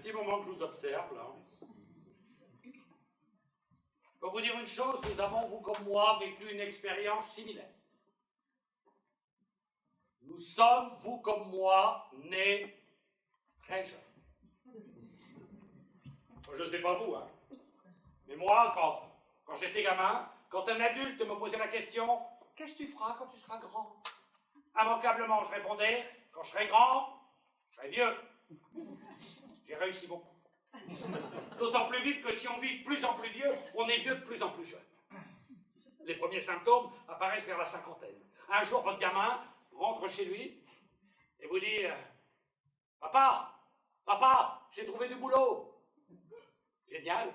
petit moment que je vous observe, là. Je peux vous dire une chose, nous avons, vous comme moi, vécu une expérience similaire. Nous sommes, vous comme moi, nés très jeunes. Je ne sais pas vous, hein. Mais moi, quand j'étais gamin, quand un adulte me posait la question « Qu'est-ce que tu feras quand tu seras grand ?» Immanquablement, je répondais « Quand je serai grand, je serai vieux. » J'ai réussi beaucoup. D'autant plus vite que si on vit de plus en plus vieux, on est vieux de plus en plus jeune. Les premiers symptômes apparaissent vers la cinquantaine. Un jour, votre gamin rentre chez lui et vous dit « Papa, j'ai trouvé du boulot. » Génial.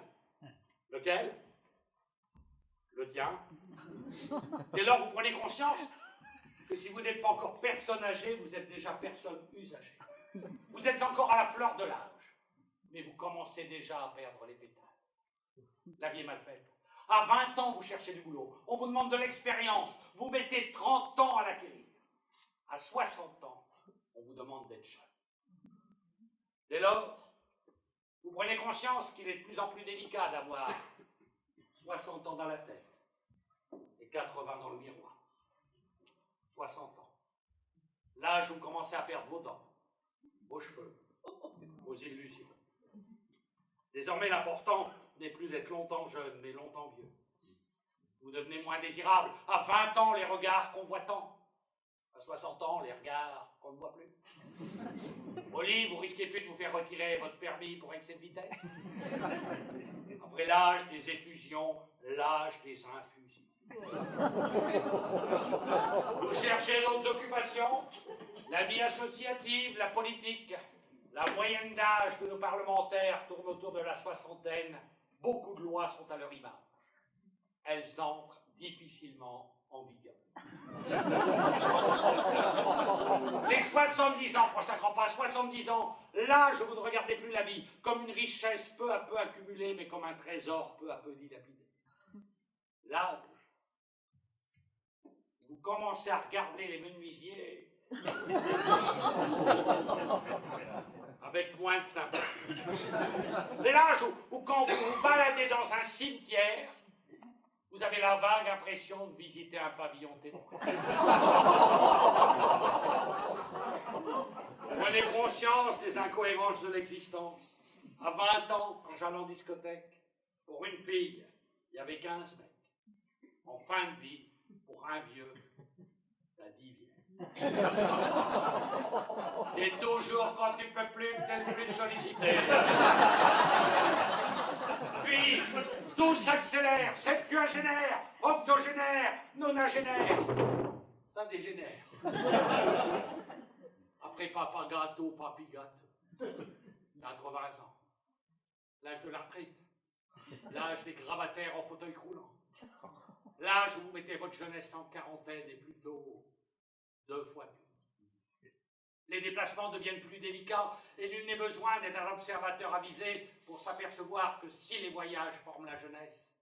Lequel? Le tien. Dès lors, vous prenez conscience que si vous n'êtes pas encore personne âgée, vous êtes déjà personne usagée. Vous êtes encore à la fleur de l'âge, mais vous commencez déjà à perdre les pétales. La vie est mal faite. À 20 ans, vous cherchez du boulot. On vous demande de l'expérience. Vous mettez 30 ans à l'acquérir. À 60 ans, on vous demande d'être jeune. Dès lors, vous prenez conscience qu'il est de plus en plus délicat d'avoir 60 ans dans la tête et 80 dans le miroir. 60 ans. L'âge où vous commencez à perdre vos dents, vos cheveux, vos illusions. Désormais, l'important n'est plus d'être longtemps jeune, mais longtemps vieux. Vous devenez moins désirable. À 20 ans, les regards convoitants. À 60 ans, les regards qu'on ne voit plus. Au lit, vous risquez plus de vous faire retirer votre permis pour excès de vitesse. Après l'âge des effusions, l'âge des infusions. Vous cherchez d'autres occupations, la vie associative, la politique. La moyenne d'âge de nos parlementaires tourne autour de la soixantaine. Beaucoup de lois sont à leur image. Elles entrent difficilement en vigueur. Les 70 ans, prochain grand pas, 70 ans, l'âge où vous ne regardez plus la vie comme une richesse peu à peu accumulée, mais comme un trésor peu à peu dilapidé. L'âge, vous commencez à regarder les menuisiers avec moins de sympathie. C'est l'âge où quand vous vous baladez dans un cimetière, vous avez la vague impression de visiter un pavillon ténébreux. Vous prenez conscience des incohérences de l'existence. À 20 ans, quand j'allais en discothèque, pour une fille, il y avait 15 mecs. En fin de vie, pour un vieux, t'as 10 vieux. C'est toujours quand tu peux plus que t'es le plus sollicité. Puis, tout s'accélère, septuagénaire, octogénaire, nonagénaire. Ça dégénère. Après papa gâteau, papi gâteau. 80 ans. L'âge de la retraite. L'âge des gravataires en fauteuil roulant. L'âge où vous mettez votre jeunesse en quarantaine et plutôt 2 fois plus. Les déplacements deviennent plus délicats et nul n'est besoin d'être un observateur avisé pour s'apercevoir que si les voyages forment la jeunesse,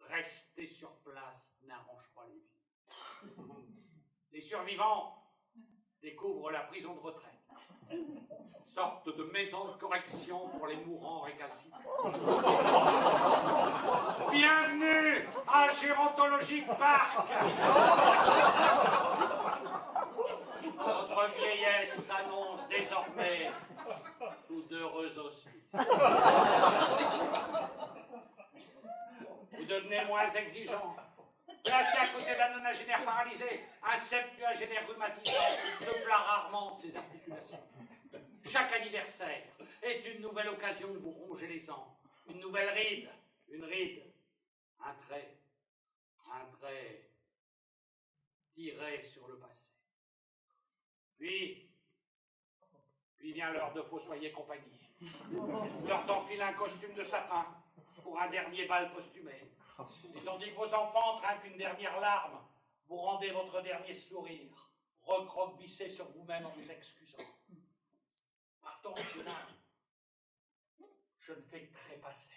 rester sur place n'arrange pas les vies. Les survivants découvrent la prison de retraite, sorte de maison de correction pour les mourants récalcitrants. Bienvenue à Gérontologique Park. Votre vieillesse s'annonce désormais sous d'heureux auspices. Vous devenez moins exigeant. Placé à côté d'un nonagénaire paralysé, un septuagénaire rhumatisant se plaint rarement de ses articulations. Chaque anniversaire est une nouvelle occasion de vous ronger les sangs. Une nouvelle ride, une ride, un trait tiré sur le passé. Puis vient l'heure de fossoyer compagnie. L'heure d'enfiler un costume de sapin pour un dernier bal posthumé. Et tandis que vos enfants trinquent une dernière larme, vous rendez votre dernier sourire, recroquevissé sur vous-même en vous excusant. Pardon, jeune homme, je ne fais que trépasser.